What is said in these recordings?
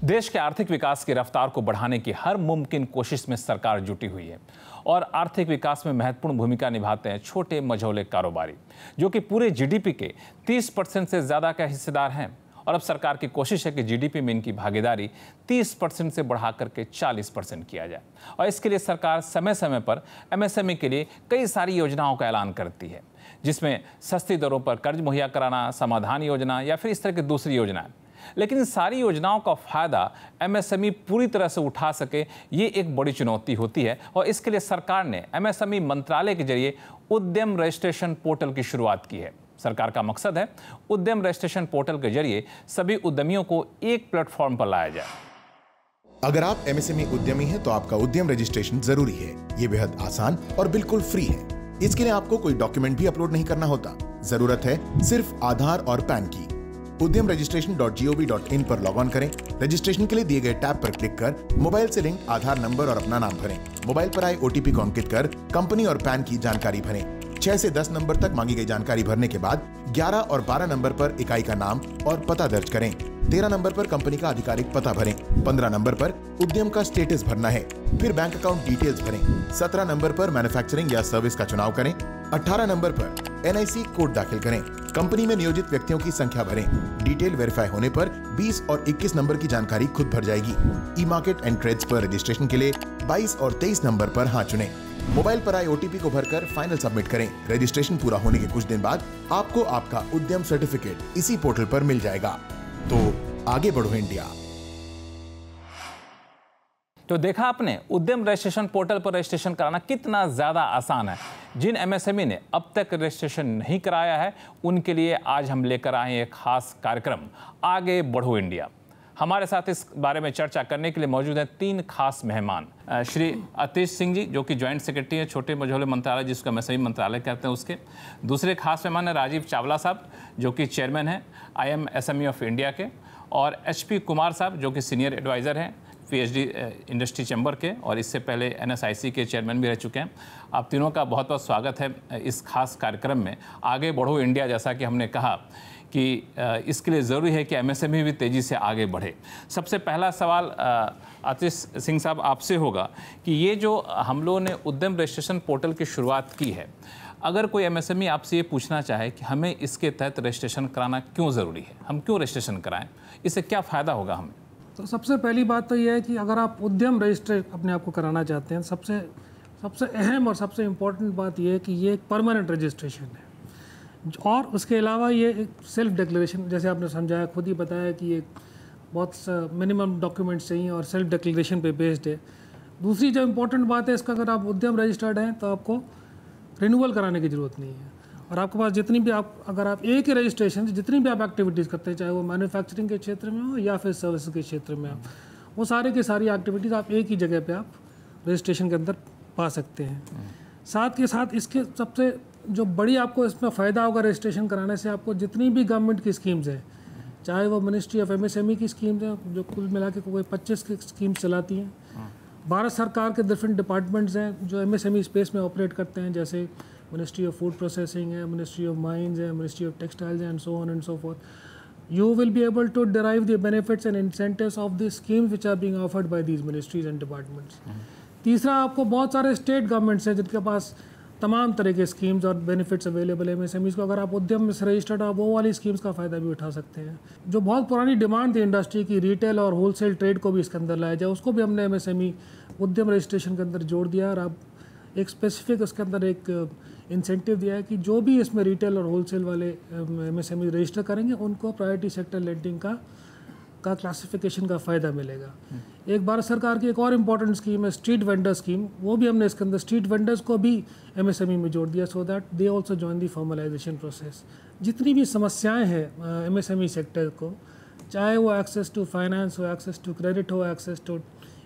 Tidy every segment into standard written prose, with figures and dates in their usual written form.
देश के आर्थिक विकास की रफ्तार को बढ़ाने की हर मुमकिन कोशिश में सरकार जुटी हुई है और आर्थिक विकास में महत्वपूर्ण भूमिका निभाते हैं छोटे मझोले कारोबारी, जो कि पूरे जीडीपी के 30% से ज्यादा का हिस्सेदार हैं। और अब सरकार की कोशिश है कि जीडीपी में इनकी भागीदारी 30% से बढ़ा करके 40% किया जाए। और इसके लिए सरकार समय समय पर एमएसएमई के लिए कई सारी योजनाओं का ऐलान करती है, जिसमें सस्ती दरों पर कर्ज मुहैया कराना, समाधान योजना या फिर इस तरह की दूसरी योजनाएं। लेकिन इन सारी योजनाओं का फायदा एमएसएमई पूरी तरह से उठा सके, ये एक बड़ी चुनौती होती है। और इसके लिए सरकार ने एमएसएमई मंत्रालय के जरिए उद्यम रजिस्ट्रेशन पोर्टल की शुरुआत की है। सरकार का मकसद है उद्यम रजिस्ट्रेशन पोर्टल के जरिए सभी उद्यमियों को एक प्लेटफॉर्म पर लाया जाए। अगर आप एमएसएमई उद्यमी हैं तो आपका उद्यम रजिस्ट्रेशन जरूरी है। ये बेहद आसान और बिल्कुल फ्री है। इसके लिए आपको कोई डॉक्यूमेंट भी अपलोड नहीं करना होता। जरूरत है सिर्फ आधार और पैन की। उद्यम registration.gov.in पर लॉग ऑन करें। रजिस्ट्रेशन के लिए दिए गए टैब पर क्लिक कर मोबाइल से लिंक आधार नंबर और अपना नाम भरें। मोबाइल पर आए ओटीपी को अंकित कर कंपनी और पैन की जानकारी भरें। 6 से 10 नंबर तक मांगी गई जानकारी भरने के बाद 11 और 12 नंबर पर इकाई का नाम और पता दर्ज करें। 13 नंबर पर कंपनी का आधिकारिक पता भरें। 15 नंबर पर उद्यम का स्टेटस भरना है, फिर बैंक अकाउंट डिटेल्स भरें। 17 नंबर पर मैन्युफैक्चरिंग या सर्विस का चुनाव करें। 18 नंबर पर एनआईसी कोड दाखिल करें। कंपनी में नियोजित व्यक्तियों की संख्या भरें। डिटेल वेरीफाई होने पर 20 और 21 नंबर की जानकारी खुद भर जाएगी। ई मार्केट एंड ट्रेड्स पर रजिस्ट्रेशन के लिए 22 और 23 नंबर पर हाँ चुनें। मोबाइल पर आए ओटीपी को भरकर फाइनल सबमिट करें। रजिस्ट्रेशन पूरा होने के कुछ दिन बाद आपको आपका उद्यम सर्टिफिकेट इसी पोर्टल पर मिल जाएगा। तो आगे बढ़ो इंडिया। तो देखा आपने, उद्यम रजिस्ट्रेशन पोर्टल पर रजिस्ट्रेशन कराना कितना ज़्यादा आसान है। जिन एमएसएमई ने अब तक रजिस्ट्रेशन नहीं कराया है, उनके लिए आज हम लेकर आए हैं एक खास कार्यक्रम, आगे बढ़ो इंडिया। हमारे साथ इस बारे में चर्चा करने के लिए मौजूद हैं 3 खास मेहमान। श्री आतिश सिंह जी, जो कि ज्वाइंट सेक्रेटरी हैं छोटे मझोले मंत्रालय, जिसको एमएसएमई मंत्रालय कहते हैं, उसके। दूसरे खास मेहमान हैं राजीव चावला साहब, जो कि चेयरमैन हैं IMSME ऑफ इंडिया के, और HP कुमार साहब, जो कि सीनियर एडवाइज़र हैं PhD इंडस्ट्री चैम्बर के, और इससे पहले NSIC के चेयरमैन भी रह चुके हैं। आप तीनों का बहुत बहुत स्वागत है इस खास कार्यक्रम में। आगे बढ़ो इंडिया, जैसा कि हमने कहा कि इसके लिए ज़रूरी है कि एमएसएमई भी तेज़ी से आगे बढ़े। सबसे पहला सवाल आतिश सिंह साहब आपसे होगा कि ये जो हम लोगों ने उद्यम रजिस्ट्रेशन पोर्टल की शुरुआत की है, अगर कोई एमएसएमई आपसे ये पूछना चाहे कि हमें इसके तहत रजिस्ट्रेशन कराना क्यों ज़रूरी है, हम क्यों रजिस्ट्रेशन कराएं, इससे क्या फ़ायदा होगा हमें? तो सबसे पहली बात तो यह है कि अगर आप उद्यम रजिस्टर अपने आप को कराना चाहते हैं, सबसे अहम और सबसे इम्पोर्टेंट बात यह है कि ये एक परमानेंट रजिस्ट्रेशन है। और उसके अलावा ये एक सेल्फ डिक्लेरेशन, जैसे आपने समझाया, खुद ही बताया कि ये बहुत मिनिमम डॉक्यूमेंट्स चाहिए और सेल्फ डिक्लेरेशन पे बेस्ड है। दूसरी जो इम्पोर्टेंट बात है इसका, अगर आप उद्यम रजिस्टर्ड हैं तो आपको रिन्यूअल कराने की ज़रूरत नहीं है। और आपके पास जितनी भी अगर आप एक ही रजिस्ट्रेशन से जितनी भी आप एक्टिविटीज़ करते हैं, चाहे वो मैन्युफैक्चरिंग के क्षेत्र में हो या फिर सर्विस के क्षेत्र में हो, वो सारे की सारी एक्टिविटीज़ आप एक ही जगह पे आप रजिस्ट्रेशन के अंदर पा सकते हैं। साथ के साथ इसके सबसे जो बड़ी आपको इसमें फ़ायदा होगा रजिस्ट्रेशन कराने से, आपको जितनी भी गवर्नमेंट की स्कीम्स हैं, चाहे वो मिनिस्ट्री ऑफ एमएसएमई की स्कीम्स हैं जो कुल मिला के कोई 25 की स्कीम्स चलाती हैं, भारत सरकार के डिफरेंट डिपार्टमेंट्स हैं जो एमएसएमई स्पेस में ऑपरेट करते हैं, जैसे मिनिस्ट्री ऑफ फूड प्रोसेसिंग है, मिनिस्ट्री ऑफ माइंस है, ministry of textiles and so on and so fourth. You will be able to derive the benefits and incentives of the schemes which are being offered by these ministries and departments. तीसरा, आपको बहुत सारे state governments हैं जिनके पास तमाम तरह के schemes और बेनिफिट्स अवेलेबल है एमएसएमईज़ को। अगर आप उद्यम में रजिस्टर्ड आप वो वाली स्कीम्स का फ़ायदा भी उठा सकते हैं। जो बहुत पुरानी डिमांड थी इंडस्ट्री की, रिटेल और होलसेल ट्रेड को भी इसके अंदर लाया जाए, उसको भी हमने एमएसएमई उद्यम रजिस्ट्रेशन के अंदर जोड़ दिया। और अब एक स्पेसिफिक उसके अंदर एक इंसेंटिव दिया है कि जो भी इसमें रिटेल और होलसेल वाले एमएसएमई रजिस्टर करेंगे उनको प्रायोरिटी सेक्टर लेंडिंग का क्लासिफिकेशन का फ़ायदा मिलेगा। एक भारत सरकार की एक और इम्पॉर्टेंट स्कीम है स्ट्रीट वेंडर स्कीम, वो भी हमने इसके अंदर स्ट्रीट वेंडर्स को भी एमएसएमई में जोड़ दिया, so that they also join the formalisation process. जितनी भी समस्याएं हैं एमएसएमई सेक्टर को, चाहे वो एक्सेस टू फाइनेंस हो, एक्सेस टू क्रेडिट हो, एक्सेस टू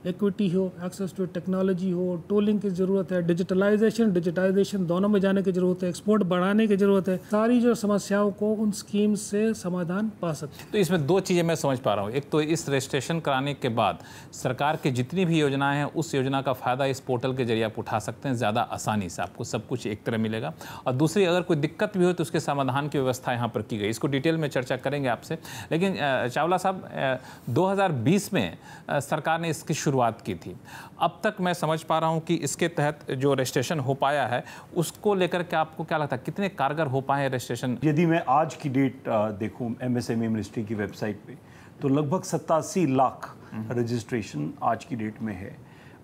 इक्विटी हो, एक्सेस टू टेक्नोलॉजी हो, टूलिंग की ज़रूरत है, डिजिटाइजेशन दोनों में जाने की ज़रूरत है, एक्सपोर्ट बढ़ाने की ज़रूरत है। सारी जो समस्याओं को उन स्कीम से समाधान पा सकते हैं। तो इसमें दो चीज़ें मैं समझ पा रहा हूँ। एक तो इस रजिस्ट्रेशन कराने के बाद सरकार की जितनी भी योजनाएं हैं उस योजना का फ़ायदा इस पोर्टल के जरिए आप उठा सकते हैं ज़्यादा आसानी से, आपको सब कुछ एक तरह मिलेगा। और दूसरी, अगर कोई दिक्कत भी हो तो उसके समाधान की व्यवस्था यहाँ पर की गई। इसको डिटेल में चर्चा करेंगे आपसे। लेकिन चावला साहब, 2020 में सरकार ने इसकी शुरुआत की थी। अब तक मैं समझ पा रहा हूँ कि इसके तहत जो रजिस्ट्रेशन हो पाया है उसको लेकर के आपको क्या लगता है, कितने कारगर हो पाए रजिस्ट्रेशन? यदि मैं आज की डेट देखूं MSME मिनिस्ट्री की वेबसाइट पे, तो लगभग 87 लाख रजिस्ट्रेशन आज की डेट में है।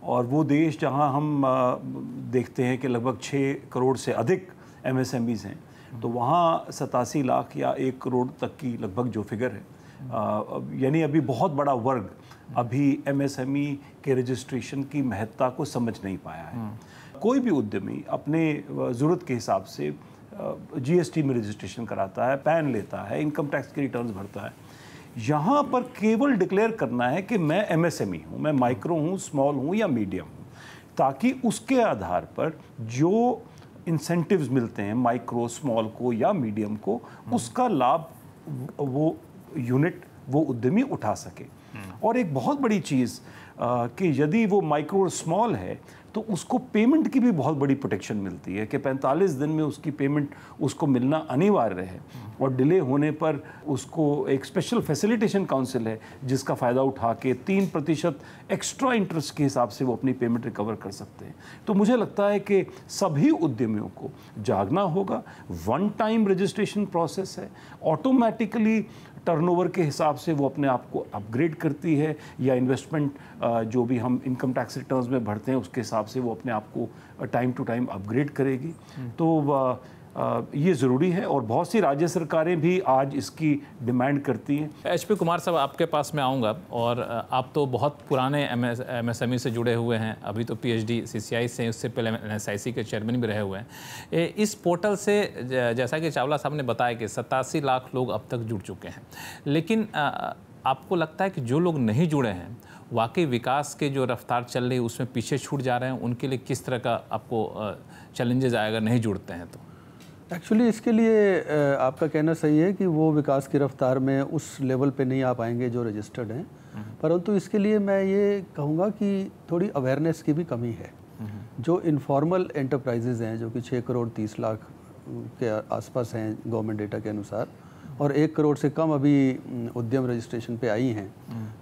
और वो देश जहां हम देखते हैं कि लगभग 6 करोड़ से अधिक MSMEs हैं, तो वहाँ 87 लाख या 1 करोड़ तक की लगभग जो फिगर है, यानी अभी बहुत बड़ा वर्ग अभी MSME के रजिस्ट्रेशन की महत्ता को समझ नहीं पाया है। कोई भी उद्यमी अपने ज़रूरत के हिसाब से GST में रजिस्ट्रेशन कराता है, पैन लेता है, इनकम टैक्स के रिटर्न्स भरता है। यहाँ पर केवल डिक्लेयर करना है कि मैं MSME हूँ, मैं माइक्रो हूँ, स्मॉल हूँ या मीडियम हूँ, ताकि उसके आधार पर जो इंसेंटिव्स मिलते हैं माइक्रो, स्मॉल को या मीडियम को, उसका लाभ वो यूनिट, वो उद्यमी उठा सके। और एक बहुत बड़ी चीज़ कि यदि वो माइक्रो और स्मॉल है तो उसको पेमेंट की भी बहुत बड़ी प्रोटेक्शन मिलती है कि 45 दिन में उसकी पेमेंट उसको मिलना अनिवार्य है। और डिले होने पर उसको एक स्पेशल फैसिलिटेशन काउंसिल है जिसका फ़ायदा उठा के 3% एक्स्ट्रा इंटरेस्ट के हिसाब से वो अपनी पेमेंट रिकवर कर सकते हैं। तो मुझे लगता है कि सभी उद्यमियों को जागना होगा। वन टाइम रजिस्ट्रेशन प्रोसेस है, ऑटोमेटिकली टर्नओवर के हिसाब से वो अपने आप को अपग्रेड करती है, या इन्वेस्टमेंट जो भी हम इनकम टैक्स रिटर्न्स में भरते हैं उसके हिसाब से वो अपने आप को टाइम टू टाइम अपग्रेड करेगी। तो ये ज़रूरी है और बहुत सी राज्य सरकारें भी आज इसकी डिमांड करती हैं। HP कुमार साहब, आपके पास में आऊँगा। और आप तो बहुत पुराने MSME से जुड़े हुए हैं, अभी तो PhD CCI से, उससे पहले NSIC के चेयरमैन भी रहे हुए हैं। इस पोर्टल से जैसा कि चावला साहब ने बताया कि 87 लाख लोग अब तक जुड़ चुके हैं, लेकिन आपको लगता है कि जो लोग नहीं जुड़े हैं वाकई विकास के जो रफ्तार चल रही है उसमें पीछे छूट जा रहे हैं? उनके लिए किस तरह का आपको चैलेंजेस आएगा नहीं जुड़ते हैं तो? एक्चुअली इसके लिए आपका कहना सही है कि वो विकास की रफ्तार में उस लेवल पे नहीं आ पाएंगे जो रजिस्टर्ड हैं, परंतु इसके लिए मैं ये कहूँगा कि थोड़ी अवेयरनेस की भी कमी है। जो इनफॉर्मल एंटरप्राइजेज़ हैं जो कि 6 करोड़ 30 लाख के आसपास हैं गवर्नमेंट डेटा के अनुसार, और 1 करोड़ से कम अभी उद्यम रजिस्ट्रेशन पे आई हैं,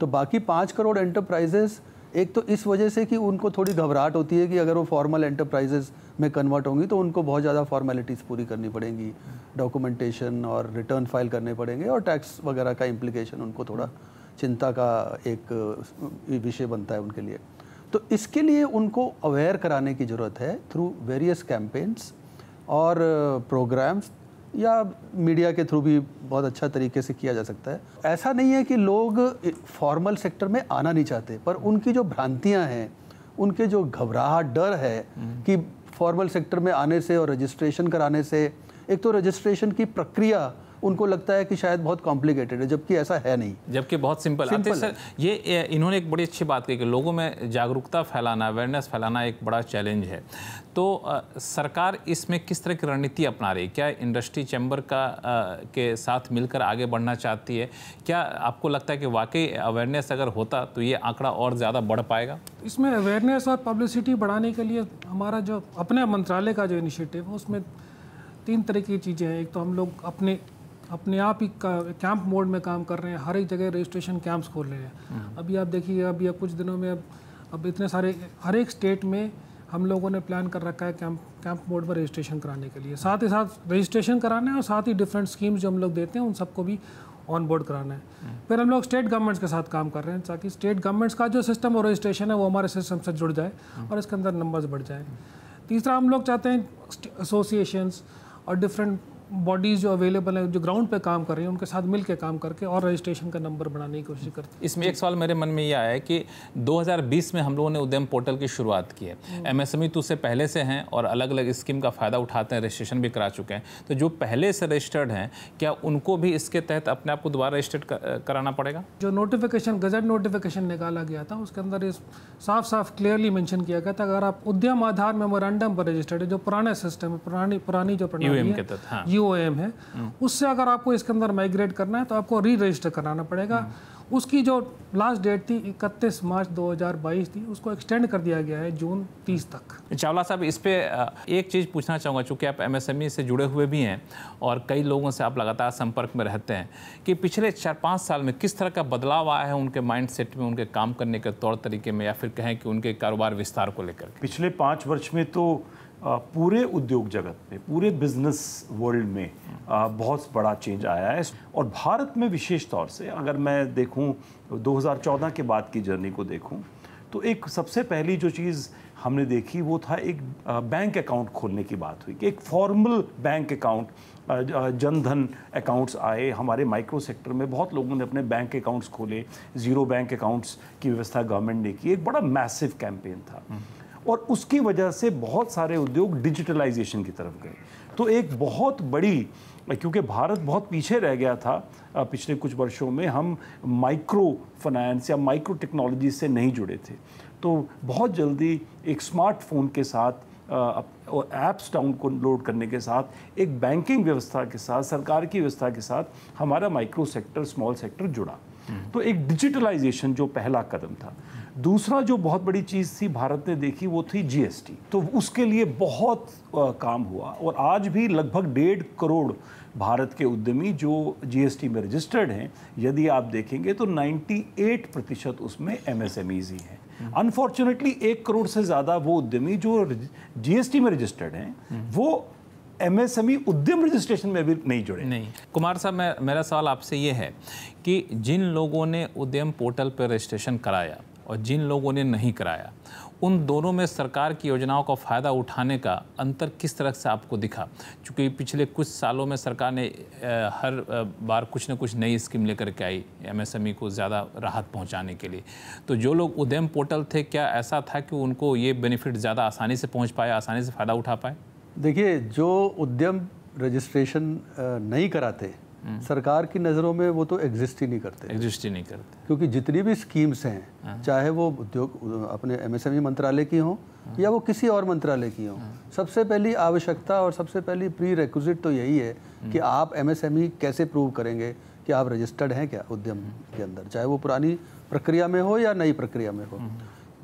तो बाकी 5 करोड़ एंटरप्राइजेज़ एक तो इस वजह से कि उनको थोड़ी घबराहट होती है कि अगर वो फॉर्मल एंटरप्राइजेज़ में कन्वर्ट होंगी तो उनको बहुत ज़्यादा फॉर्मेलिटीज़ पूरी करनी पड़ेंगी, डॉक्यूमेंटेशन और रिटर्न फाइल करने पड़ेंगे, और टैक्स वगैरह का इम्प्लीकेशन उनको थोड़ा चिंता का एक विषय बनता है उनके लिए। तो इसके लिए उनको अवेयर कराने की ज़रूरत है थ्रू वेरियस कैंपेन्स और प्रोग्राम्स, या मीडिया के थ्रू भी बहुत अच्छा तरीके से किया जा सकता है। ऐसा नहीं है कि लोग फॉर्मल सेक्टर में आना नहीं चाहते, पर उनकी जो भ्रांतियां हैं, उनके जो घबराहट, डर है कि फॉर्मल सेक्टर में आने से और रजिस्ट्रेशन कराने से, एक तो रजिस्ट्रेशन की प्रक्रिया उनको लगता है कि शायद बहुत कॉम्प्लिकेटेड है, जबकि ऐसा है नहीं, जबकि बहुत सिंपल है। सर, ये इन्होंने एक बड़ी अच्छी बात कही कि लोगों में जागरूकता फैलाना, अवेयरनेस फैलाना एक बड़ा चैलेंज है। तो सरकार इसमें किस तरह की रणनीति अपना रही है? क्या इंडस्ट्री चैम्बर के साथ मिलकर आगे बढ़ना चाहती है? क्या आपको लगता है कि वाकई अवेयरनेस अगर होता तो ये आंकड़ा और ज़्यादा बढ़ पाएगा? इसमें अवेयरनेस और पब्लिसिटी बढ़ाने के लिए हमारा जो अपने मंत्रालय का जो इनिशिएटिव है उसमें 3 तरह की चीज़ें हैं। एक तो हम लोग अपने आप ही कैंप मोड में काम कर रहे हैं, हर एक जगह रजिस्ट्रेशन कैंप्स खोल रहे हैं। अभी आप देखिए, अभी कुछ दिनों में अब इतने सारे हर एक स्टेट में हम लोगों ने प्लान कर रखा है कैंप मोड पर रजिस्ट्रेशन कराने के लिए। साथ ही साथ रजिस्ट्रेशन कराना है और साथ ही डिफरेंट स्कीम्स जो हम लोग देते हैं उन सबको भी ऑन बोर्ड कराना है। फिर हम लोग स्टेट गवर्नमेंट्स के साथ काम कर रहे हैं ताकि स्टेट गवर्नमेंट्स का जो सिस्टम और रजिस्ट्रेशन है वो हमारे सिस्टम से जुड़ जाए और इसके अंदर नंबर्स बढ़ जाए। तीसरा, हम लोग चाहते हैं एसोसिएशंस और डिफरेंट बॉडीज़ जो अवेलेबल है, जो ग्राउंड पे काम कर रही हैं, उनके साथ मिल के काम करके और रजिस्ट्रेशन का नंबर बढ़ाने की कोशिश करते हैं। इसमें एक सवाल मेरे मन में ये आया है कि 2020 में हम लोगों ने उद्यम पोर्टल की शुरुआत की है। एमएसएमई तो उससे पहले से हैं और अलग अलग स्कीम का फ़ायदा उठाते हैं, रजिस्ट्रेशन भी करा चुके हैं। तो जो पहले से रजिस्टर्ड हैं, क्या उनको भी इसके तहत अपने आप को दोबारा रजिस्टर्ड कराना पड़ेगा? जो नोटिफिकेशन, गजट नोटिफिकेशन निकाला गया था, उसके अंदर इस साफ साफ क्लियरली मेंशन किया गया था, अगर आप उद्यम आधार मेमोरेंडम पर रजिस्टर्ड है, जो पुराना सिस्टम है, पुरानी जो प्रणाली है, UOM है, उससे अगर आपको इसके अंदर माइग्रेट करना है तो आपको री रजिस्टर कराना पड़ेगा। उसकी जो लास्ट डेट थी 31 मार्च 2022 थी, उसको एक्सटेंड कर दिया गया है जून 30 तक। चावला साहब, इस पे एक चीज़ पूछना चाहूँगा, चूँकि आप एमएसएमई से जुड़े हुए भी हैं और कई लोगों से आप लगातार संपर्क में रहते हैं, कि पिछले 4-5 साल में किस तरह का बदलाव आया है उनके माइंडसेट में, उनके काम करने के तौर तरीके में, या फिर कहें कि उनके कारोबार विस्तार को लेकर? पिछले 5 वर्ष में तो पूरे उद्योग जगत में, पूरे बिजनेस वर्ल्ड में बहुत बड़ा चेंज आया है। और भारत में विशेष तौर से अगर मैं देखूं, 2014 के बाद की जर्नी को देखूं, तो एक सबसे पहली जो चीज़ हमने देखी वो था एक बैंक अकाउंट खोलने की बात हुई, कि एक formal bank account, Jan Dhan accounts आए हमारे माइक्रो सेक्टर में। बहुत लोगों ने अपने बैंक अकाउंट्स खोले, ज़ीरो बैंक अकाउंट्स की व्यवस्था गवर्नमेंट ने की। एक बड़ा मैसिव कैंपेन था और उसकी वजह से बहुत सारे उद्योग डिजिटलाइजेशन की तरफ गए। तो एक बहुत बड़ी, क्योंकि भारत बहुत पीछे रह गया था पिछले कुछ वर्षों में, हम माइक्रो फाइनेंस या माइक्रो टेक्नोलॉजी से नहीं जुड़े थे, तो बहुत जल्दी एक स्मार्टफोन के साथ और ऐप्स डाउनलोड करने के साथ, एक बैंकिंग व्यवस्था के साथ, सरकार की व्यवस्था के साथ हमारा माइक्रो सेक्टर, स्मॉल सेक्टर जुड़ा। तो एक डिजिटलाइजेशन जो पहला कदम था। दूसरा जो बहुत बड़ी चीज़ थी भारत ने देखी, वो थी GST। तो उसके लिए बहुत काम हुआ और आज भी लगभग 1.5 करोड़ भारत के उद्यमी जो GST में रजिस्टर्ड हैं, यदि आप देखेंगे तो 98% उसमें MSMEs ही हैं। अनफॉर्चुनेटली 1 करोड़ से ज़्यादा वो उद्यमी जो GST में रजिस्टर्ड हैं, वो MSME उद्यम रजिस्ट्रेशन में भी नहीं जुड़े। नहीं। कुमार साहब, मेरा सवाल आपसे ये है कि जिन लोगों ने उद्यम पोर्टल पर रजिस्ट्रेशन कराया और जिन लोगों ने नहीं कराया, उन दोनों में सरकार की योजनाओं का फ़ायदा उठाने का अंतर किस तरह से आपको दिखा? क्योंकि पिछले कुछ सालों में सरकार ने हर बार कुछ न कुछ नई स्कीम लेकर के आई MSME को ज़्यादा राहत पहुंचाने के लिए। तो जो लोग उद्यम पोर्टल थे, क्या ऐसा था कि उनको ये बेनिफिट ज़्यादा आसानी से पहुँच पाए, आसानी से फ़ायदा उठा पाए? देखिए, जो उद्यम रजिस्ट्रेशन नहीं कराते, सरकार की नज़रों में वो तो एग्जिस्ट ही नहीं करते, क्योंकि जितनी भी स्कीम्स हैं, चाहे वो उद्योग अपने MSME मंत्रालय की हों या वो किसी और मंत्रालय की हों, सबसे पहली आवश्यकता और सबसे पहली प्री रिक्विजिट तो यही है कि आप MSME कैसे प्रूव करेंगे कि आप रजिस्टर्ड हैं क्या उद्यम के अंदर, चाहे वो पुरानी प्रक्रिया में हो या नई प्रक्रिया में हो।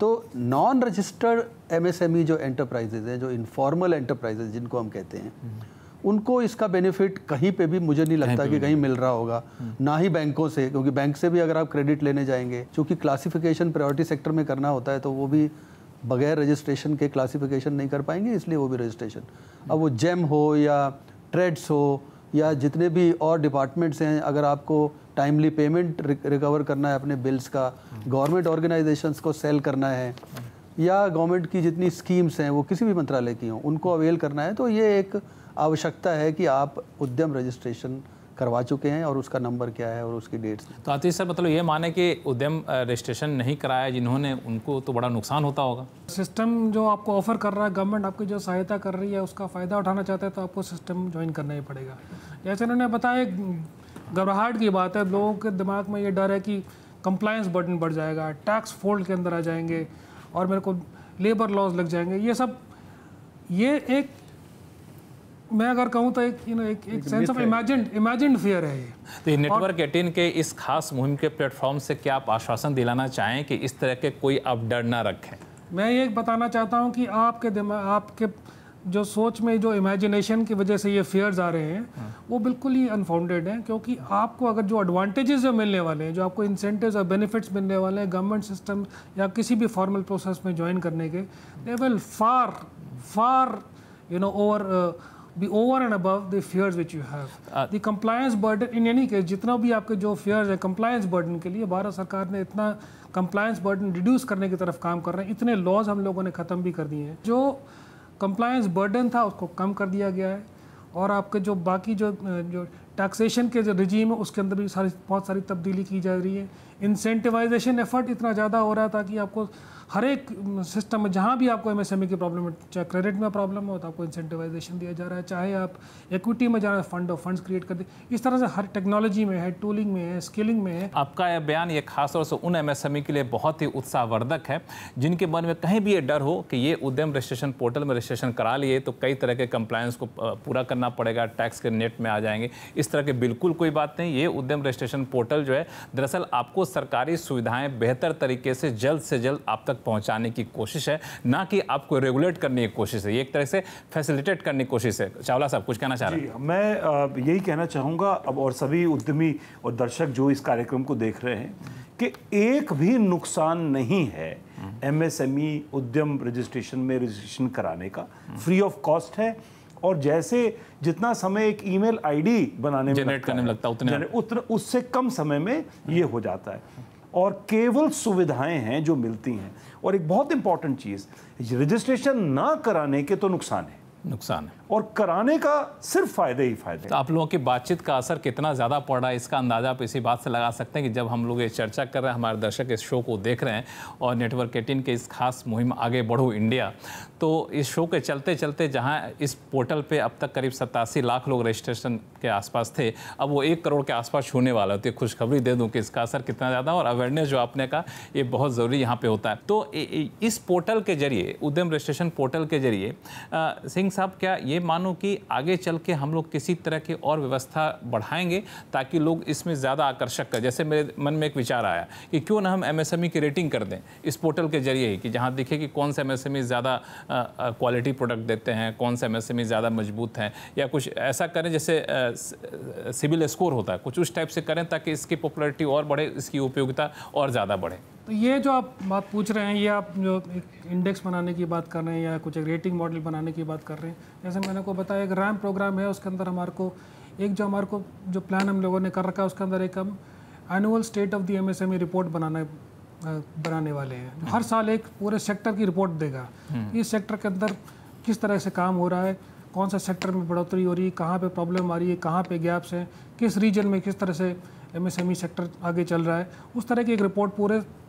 तो नॉन रजिस्टर्ड MSME जो एंटरप्राइजेज हैं, जो इनफॉर्मल एंटरप्राइजेज जिनको हम कहते हैं, उनको इसका बेनिफिट कहीं पे भी मुझे नहीं लगता कि कहीं मिल रहा होगा, ना ही बैंकों से, क्योंकि बैंक से भी अगर आप क्रेडिट लेने जाएंगे, क्योंकि क्लासिफिकेशन प्रायोरिटी सेक्टर में करना होता है, तो वो भी बगैर रजिस्ट्रेशन के क्लासिफिकेशन नहीं कर पाएंगे, इसलिए वो भी रजिस्ट्रेशन, अब वो जेम हो या ट्रेड्स हो या जितने भी और डिपार्टमेंट्स हैं, अगर आपको टाइमली पेमेंट रिकवर करना है अपने बिल्स का, गवर्नमेंट ऑर्गेनाइजेशंस को सेल करना है, या गवर्नमेंट की जितनी स्कीम्स हैं वो किसी भी मंत्रालय की हों, उनको अवेल करना है, तो ये एक आवश्यकता है कि आप उद्यम रजिस्ट्रेशन करवा चुके हैं और उसका नंबर क्या है और उसकी डेट्स। तो आतिश सर, मतलब ये माने कि उद्यम रजिस्ट्रेशन नहीं कराया जिन्होंने, उनको तो बड़ा नुकसान होता होगा। सिस्टम जो आपको ऑफर कर रहा है, गवर्नमेंट आपकी जो सहायता कर रही है, उसका फ़ायदा उठाना चाहता है तो आपको सिस्टम ज्वाइन करना ही पड़ेगा। जैसे उन्होंने बताया, घबराहट की बात है, लोगों के दिमाग में ये डर है कि कंप्लायंस बर्डन बढ़ जाएगा, टैक्स फोल्ड के अंदर आ जाएंगे और मेरे को लेबर लॉज लग जाएंगे। ये सब, ये एक, मैं अगर कहूँ तो एक सेंस ऑफ इमेजिन्ड फियर है ये। तो ये नेटवर्क 18 के इस खास मुहिम के प्लेटफॉर्म से क्या आप आश्वासन दिलाना चाहें कि इस तरह के कोई आप डर ना रखें? मैं ये बताना चाहता हूँ कि आपके दिमाग, आपके जो सोच में जो इमेजिनेशन की वजह से ये फियर्स आ रहे हैं, वो बिल्कुल ही अनफाउंडेड हैं, क्योंकि आपको अगर जो एडवांटेजेस जो मिलने वाले हैं, जो आपको इंसेंटिव्स और बेनिफिट्स मिलने वाले हैं गवर्नमेंट सिस्टम या किसी भी फॉर्मल प्रोसेस में ज्वाइन करने के, they will far be over and above the fears which you have. The compliance burden in any case, जितना भी आपके जो fears है compliance burden के लिए, भारत सरकार ने इतना compliance burden reduce करने की तरफ काम कर रहे हैं, इतने laws हम लोगों ने ख़त्म भी कर दिए हैं। जो compliance burden था उसको कम कर दिया गया है, और आपके जो बाकी जो टैक्सेशन के जो रिजीम है उसके अंदर भी बहुत सारी तब्दीली की जा रही है। इंसेंटिवाइजेशन एफर्ट इतना ज़्यादा हो रहा है ताकि आपको हर एक सिस्टम में जहाँ भी आपको एमएसएमई की प्रॉब्लम है, चाहे क्रेडिट में प्रॉब्लम हो तो आपको इंसेंटिवाइजेशन दिया जा रहा है, चाहे आप इक्विटी में जा रहे हैं फंड और फंड्स क्रिएट कर दे। इस तरह से हर टेक्नोलॉजी में है, टूलिंग में है, स्किलिंग में है। आपका यह बयान ये खासतौर से उन एमएसएमई के लिए बहुत ही उत्साहवर्धक है जिनके मन में कहीं भी ये डर हो कि ये उद्यम रजिस्ट्रेशन पोर्टल में रजिस्ट्रेशन करा लिए तो कई तरह के कंप्लायंस को पूरा करना पड़ेगा, टैक्स के नेट में आ जाएंगे। इस तरह के बिल्कुल कोई बात नहीं। ये उद्यम रजिस्ट्रेशन पोर्टल जो है दरअसल आपको सरकारी सुविधाएं बेहतर तरीके से जल्द आप तक पहुंचाने की कोशिश है, ना कि आपको रेगुलेट करने की कोशिश है। ये एक तरह से फैसिलिटेट करने की कोशिश है। चावला साहब कुछ कहना चाह रहे हैं? मैं यही कहना चाहूँगा अब, और सभी उद्यमी और दर्शक जो इस कार्यक्रम को देख रहे हैं, कि एक भी नुकसान नहीं है एमएसएमई उद्यम रजिस्ट्रेशन में रजिस्ट्रेशन कराने का। फ्री ऑफ कॉस्ट है, और जैसे जितना समय एक ईमेल आईडी बनाने में लगता है उससे कम समय में ये हो जाता है। और केवल सुविधाएं हैं जो मिलती हैं। और एक बहुत इंपॉर्टेंट चीज़, रजिस्ट्रेशन ना कराने के तो नुकसान है, और कराने का सिर्फ फायदे ही फायदे। तो आप लोगों की बातचीत का असर कितना ज़्यादा पड़ रहा है इसका अंदाज़ा आप इसी बात से लगा सकते हैं कि जब हम लोग ये चर्चा कर रहे हैं, हमारे दर्शक इस शो को देख रहे हैं और नेटवर्क 18 के इस खास मुहिम आगे बढ़ो इंडिया, तो इस शो के चलते चलते जहां इस पोर्टल पे अब तक करीब 87 लाख लोग रजिस्ट्रेशन के आसपास थे, अब वो 1 करोड़ के आसपास छूने वाला होती है। खुशखबरी दे दूं कि इसका असर कितना ज़्यादा, और अवेयरनेस जो आपने कहा ये बहुत ज़रूरी यहाँ पे होता है। तो इस पोर्टल के जरिए, उद्यम रजिस्ट्रेशन पोर्टल के जरिए, सिंह साहब क्या ये मानो कि आगे चल के हम लोग किसी तरह की और व्यवस्था बढ़ाएंगे ताकि लोग इसमें ज़्यादा आकर्षक कर? जैसे मेरे मन में एक विचार आया कि क्यों ना हम एमएसएमई की रेटिंग कर दें इस पोर्टल के जरिए ही, कि जहाँ दिखे कि कौन सा एमएसएमई ज़्यादा क्वालिटी प्रोडक्ट देते हैं, कौन सा एमएसएमई ज़्यादा मजबूत हैं, या कुछ ऐसा करें जैसे सिविल स्कोर होता है, कुछ उस टाइप से करें ताकि इसकी पॉपुलैरिटी और बढ़े, इसकी उपयोगिता और ज़्यादा बढ़े। तो ये जो आप बात पूछ रहे हैं, ये आप जो एक इंडेक्स बनाने की बात कर रहे हैं या कुछ एक रेटिंग मॉडल बनाने की बात कर रहे हैं, जैसे मैंने को बताया एक रैम प्रोग्राम है, उसके अंदर हमारे को हमारे को जो प्लान हम लोगों ने कर रखा है उसके अंदर एक हम annual state of the MSME report बनाने वाले हैं। हर साल एक पूरे सेक्टर की रिपोर्ट देगा, इस सेक्टर के अंदर किस तरह से काम हो रहा है, कौन सा सेक्टर में बढ़ोतरी हो रही है, कहाँ पे प्रॉब्लम आ रही है, कहाँ पे गैप्स हैं, किस रीजन में किस तरह से एमएसएमई सेक्टर आगे चल रहा है, उस तरह की एक रिपोर्ट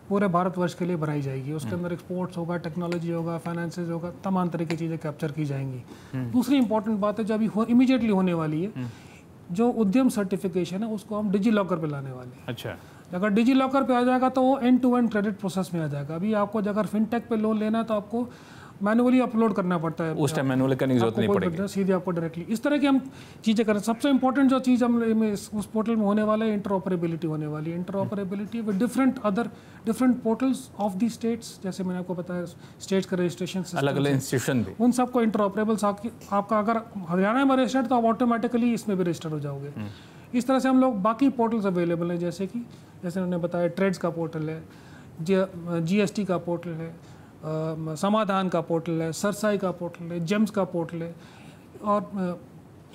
पूरे भारतवर्ष के लिए बनाई जाएगी। उसके अंदर एक्सपोर्ट्स होगा, टेक्नोलॉजी होगा, फाइनेंसेस होगा, तमाम तरह की चीज़ें कैप्चर की जाएंगी। दूसरी इंपॉर्टेंट बात है जो अभी इमीडिएटली होने वाली है, जो उद्यम सर्टिफिकेशन है उसको हम डिजी लॉकर पे लाने वाले हैं। अच्छा, अगर डिजी लॉकर पे आ जाएगा तो वो end to end credit process में आ जाएगा। अभी आपको अगर फिनटेक पे लोन लेना है तो आपको मैनुअली अपलोड करना पड़ता है, उस टाइम मैनुअली करने की जरूरत नहीं पड़ेगी, सीधे आपको डायरेक्टली। इस तरह की हम चीज़ें करें। सबसे इंपॉर्टेंट जो चीज़ हम उस पोर्टल में होने वाला है, इंटरऑपरेबिलिटी होने वाली है। Interoperability with different portals of the states, जैसे मैंने आपको बताया स्टेट्स का रजिस्ट्रेशन अलग-अलग इंस्टीट्यूशन भी, उन सबको इंटरऑपरेबल। आपका अगर हरियाणा में रजिस्टर्ड तो आप ऑटोमेटिकली इसमें भी रजिस्टर हो जाओगे। इस तरह से हम लोग बाकी पोर्टल्स अवेलेबल हैं, जैसे उन्होंने बताया ट्रेड्स का पोर्टल है, जीएसटी का पोर्टल है, समाधान का पोर्टल है, सरसाई का पोर्टल है, जेम्स का पोर्टल है, और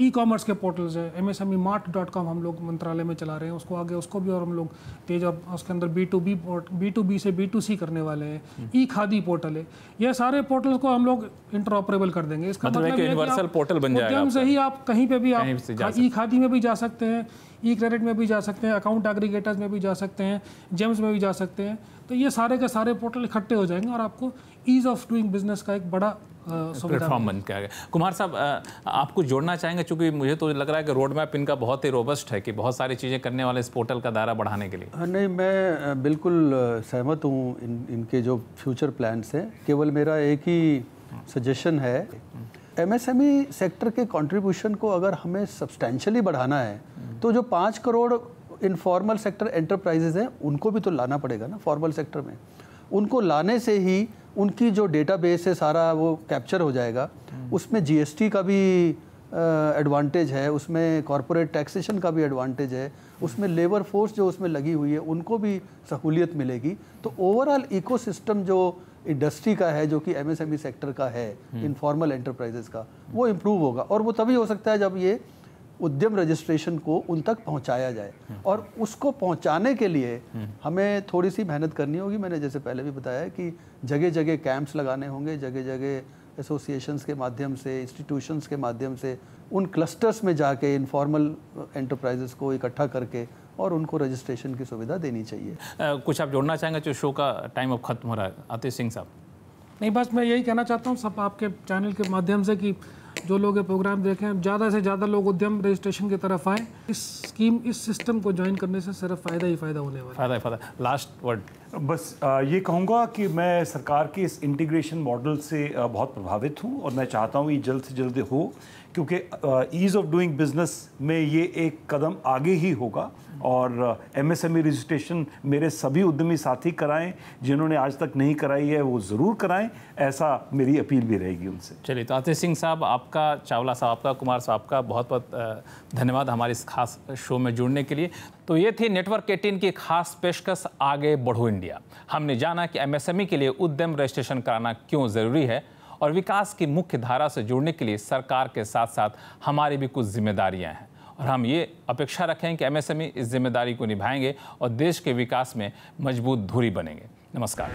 ई कॉमर्स के पोर्टल्स है। MSMEmart.com हम लोग मंत्रालय में चला रहे हैं, उसको भी और हम लोग तेज, और उसके अंदर B2B से B2C करने वाले हैं। ई खादी पोर्टल है। ये सारे पोर्टल्स को हम लोग इंटरऑपरेबल कर देंगे। इसका मतलब यूनिवर्सल पोर्टल बन जाएगा। उद्यम से ही आप कहीं पे भी आप ई खादी में भी जा सकते हैं, ई क्रेडिट में भी जा सकते हैं, अकाउंट एग्रीगेटर्स में भी जा सकते हैं, जेम्स में भी जा सकते हैं। तो ये सारे के सारे पोर्टल इकट्ठे हो जाएंगे और आपको ईज ऑफ डूइंग बिजनेस का एक बड़ा प्लेटफॉर्म बन के आ गया। कुमार साहब, आप कुछ जोड़ना चाहेंगे? चूंकि मुझे तो लग रहा है कि रोड मैप इनका बहुत ही रोबस्ट है कि बहुत सारी चीज़ें करने वाले इस पोर्टल का दायरा बढ़ाने के लिए। नहीं, मैं बिल्कुल सहमत हूँ इनके जो फ्यूचर प्लान्स हैं। केवल मेरा एक ही सजेशन है, एमएसएमई सेक्टर के कंट्रीब्यूशन को अगर हमें सब्सटेंशियली बढ़ाना है तो जो 5 करोड़ इनफॉर्मल सेक्टर एंटरप्राइजेज हैं उनको भी तो लाना पड़ेगा ना फॉर्मल सेक्टर में। उनको लाने से ही उनकी जो डेटाबेस है सारा वो कैप्चर हो जाएगा। उसमें जीएसटी का भी एडवांटेज है, उसमें कॉरपोरेट टैक्सेशन का भी एडवांटेज है, उसमें लेबर फोर्स जो उसमें लगी हुई है उनको भी सहूलियत मिलेगी। तो ओवरऑल इकोसिस्टम जो इंडस्ट्री का है, जो कि एमएसएमई सेक्टर का है, इनफॉर्मल एंटरप्राइजेस का, वो इम्प्रूव होगा। और वो तभी हो सकता है जब ये उद्यम रजिस्ट्रेशन को उन तक पहुंचाया जाए। और उसको पहुंचाने के लिए हमें थोड़ी सी मेहनत करनी होगी। मैंने जैसे पहले भी बताया कि जगह जगह कैंप्स लगाने होंगे, जगह जगह एसोसिएशंस के माध्यम से, इंस्टीट्यूशंस के माध्यम से उन क्लस्टर्स में जाके इनफॉर्मल एंटरप्राइजेस को इकट्ठा करके और उनको रजिस्ट्रेशन की सुविधा देनी चाहिए। कुछ आप जोड़ना चाहेंगे? जो शो का टाइम अब खत्म हो रहा है, आतिश सिंह साहब। नहीं, बस मैं यही कहना चाहता हूँ सब आपके चैनल के माध्यम से कि जो लोग ये प्रोग्राम देखें, ज़्यादा से ज़्यादा लोग उद्यम रजिस्ट्रेशन की तरफ आएँ। इस स्कीम, इस सिस्टम को ज्वाइन करने से सिर्फ फ़ायदा ही फ़ायदा होने वाला है। फ़ायदा। Last word. बस ये कहूँगा कि मैं सरकार के इस इंटीग्रेशन मॉडल से बहुत प्रभावित हूँ और मैं चाहता हूँ ये जल्द से जल्द हो, क्योंकि ईज़ ऑफ डूइंग बिजनेस में ये एक कदम आगे ही होगा। और एमएसएमई रजिस्ट्रेशन मेरे सभी उद्यमी साथी कराएं, जिन्होंने आज तक नहीं कराई है वो ज़रूर कराएं, ऐसा मेरी अपील भी रहेगी उनसे। चलिए, तो आतिश सिंह साहब आपका, चावला साहब आपका, कुमार साहब आपका बहुत बहुत धन्यवाद हमारे इस खास शो में जुड़ने के लिए। तो ये थी नेटवर्क 18 की खास पेशकश आगे बढ़ो इंडिया। हमने जाना कि एमएसएमई के लिए उद्यम रजिस्ट्रेशन कराना क्यों ज़रूरी है और विकास की मुख्य धारा से जुड़ने के लिए सरकार के साथ साथ हमारी भी कुछ जिम्मेदारियां हैं और हम ये अपेक्षा रखें कि एमएसएमई इस जिम्मेदारी को निभाएंगे और देश के विकास में मजबूत धुरी बनेंगे। नमस्कार।